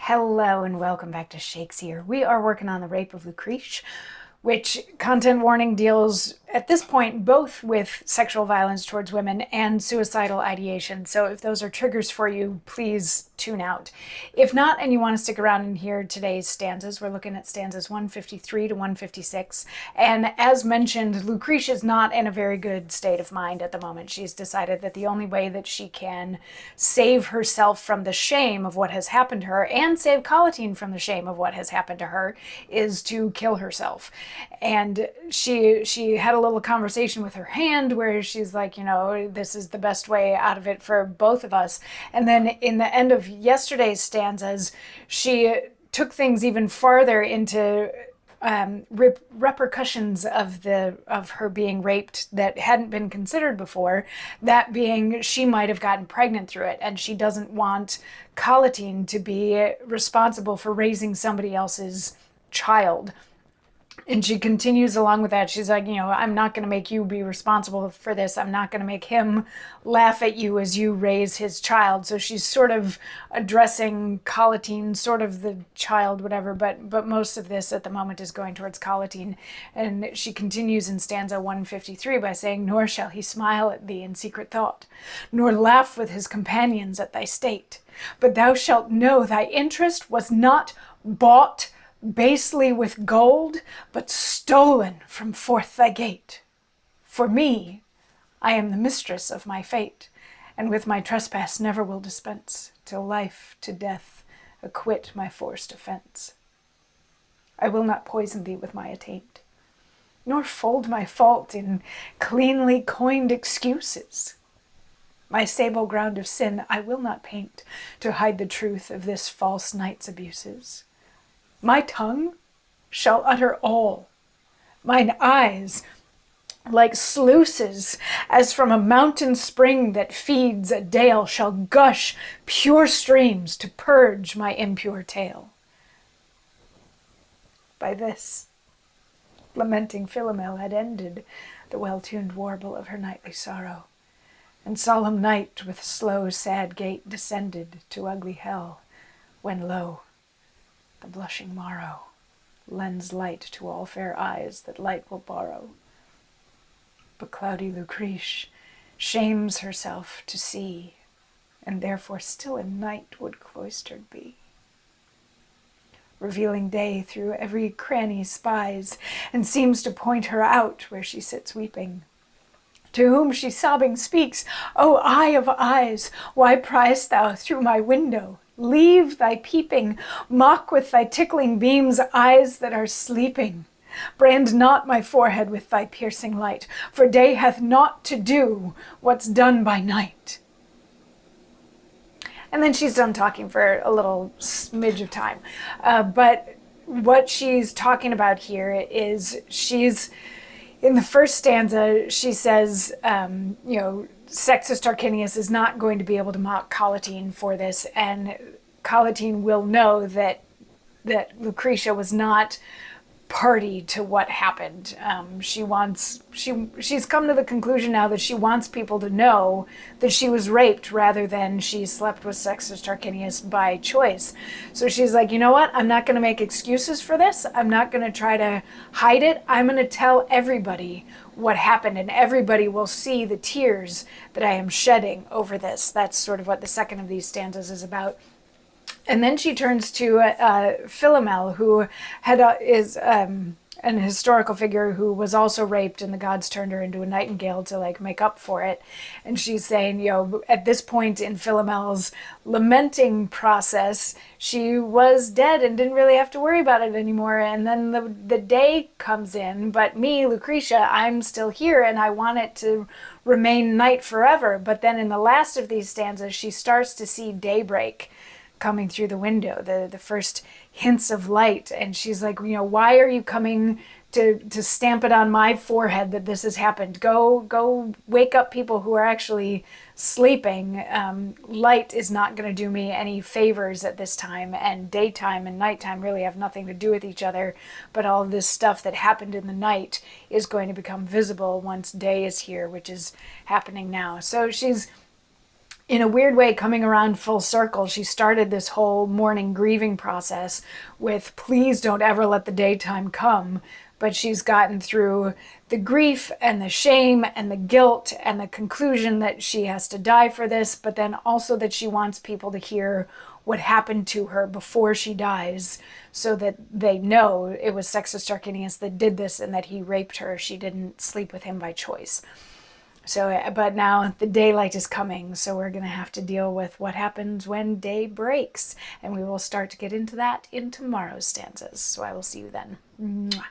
Hello and welcome back to Shakesyear. We are working on the rape of Lucrece, which, content warning, deals at this point both with sexual violence towards women and suicidal ideation. So if those are triggers for you, please tune out. If not, and you want to stick around and hear today's stanzas, we're looking at stanzas 153 to 156. And as mentioned, Lucrece is not in a very good state of mind at the moment. She's decided that the only way that she can save herself from the shame of what has happened to her and save Collatine from the shame of what has happened to her is to kill herself. And she had a little conversation with her hand where she's like, you know, this is the best way out of it for both of us. And then in the end of yesterday's stanzas, she took things even farther into repercussions of her being raped that hadn't been considered before. That being, she might have gotten pregnant through it, and she doesn't want Collatine to be responsible for raising somebody else's child. And she continues along with that. She's like, you know, I'm not going to make you be responsible for this. I'm not going to make him laugh at you as you raise his child. So she's sort of addressing Collatine, sort of the child, whatever. But most of this at the moment is going towards Collatine. And she continues in stanza 153 by saying, nor shall he smile at thee in secret thought, nor laugh with his companions at thy state. But thou shalt know thy interest was not bought basely with gold, but stolen from forth thy gate. For me, I am the mistress of my fate, and with my trespass never will dispense, till life to death acquit my forced offence. I will not poison thee with my attaint, nor fold my fault in cleanly coined excuses. My sable ground of sin I will not paint, to hide the truth of this false knight's abuses. My tongue shall utter all, mine eyes, like sluices, as from a mountain spring that feeds a dale, shall gush pure streams to purge my impure tale. By this, lamenting Philomel had ended the well-tuned warble of her nightly sorrow, and solemn night with slow, sad gait descended to ugly hell, when lo, the blushing morrow lends light to all fair eyes that light will borrow. But cloudy Lucrece shames herself to see, and therefore still in night would cloistered be. Revealing day through every cranny spies, and seems to point her out where she sits weeping. To whom she sobbing speaks, O eye of eyes, why pryest thou through my window? Leave thy peeping, mock with thy tickling beams eyes that are sleeping. Brand not my forehead with thy piercing light, for day hath naught to do what's done by night. And then she's done talking for a little smidge of time. But what she's talking about here is in the first stanza, she says, you know, Sextus Tarquinius is not going to be able to mock Collatine for this, and Collatine will know that Lucretia was not party to what happened. She's come to the conclusion now that she wants people to know that she was raped rather than she slept with Sextus Tarquinius by choice. So she's like, you know what? I'm not going to make excuses for this. I'm not going to try to hide it. I'm going to tell everybody what happened, and everybody will see the tears that I am shedding over this. That's sort of what the second of these stanzas is about. And then she turns to Philomel, who is an historical figure who was also raped, and the gods turned her into a nightingale to like make up for it. And she's saying, you know, at this point in Philomel's lamenting process, she was dead and didn't really have to worry about it anymore. And then the day comes in, but me, Lucretia, I'm still here, and I want it to remain night forever. But then in the last of these stanzas, she starts to see daybreak coming through the window, the first hints of light. And she's like, you know, why are you coming to stamp it on my forehead that this has happened? Go wake up people who are actually sleeping. Light is not going to do me any favors at this time, and daytime and nighttime really have nothing to do with each other, but all this stuff that happened in the night is going to become visible once day is here, which is happening now. So she's in a weird way, coming around full circle, she started this whole mourning grieving process with please don't ever let the daytime come. But she's gotten through the grief and the shame and the guilt and the conclusion that she has to die for this, but then also that she wants people to hear what happened to her before she dies so that they know it was Sextus Tarquinius that did this and that he raped her. She didn't sleep with him by choice. So, but now the daylight is coming, so we're going to have to deal with what happens when day breaks. And we will start to get into that in tomorrow's stanzas. So I will see you then. Mwah.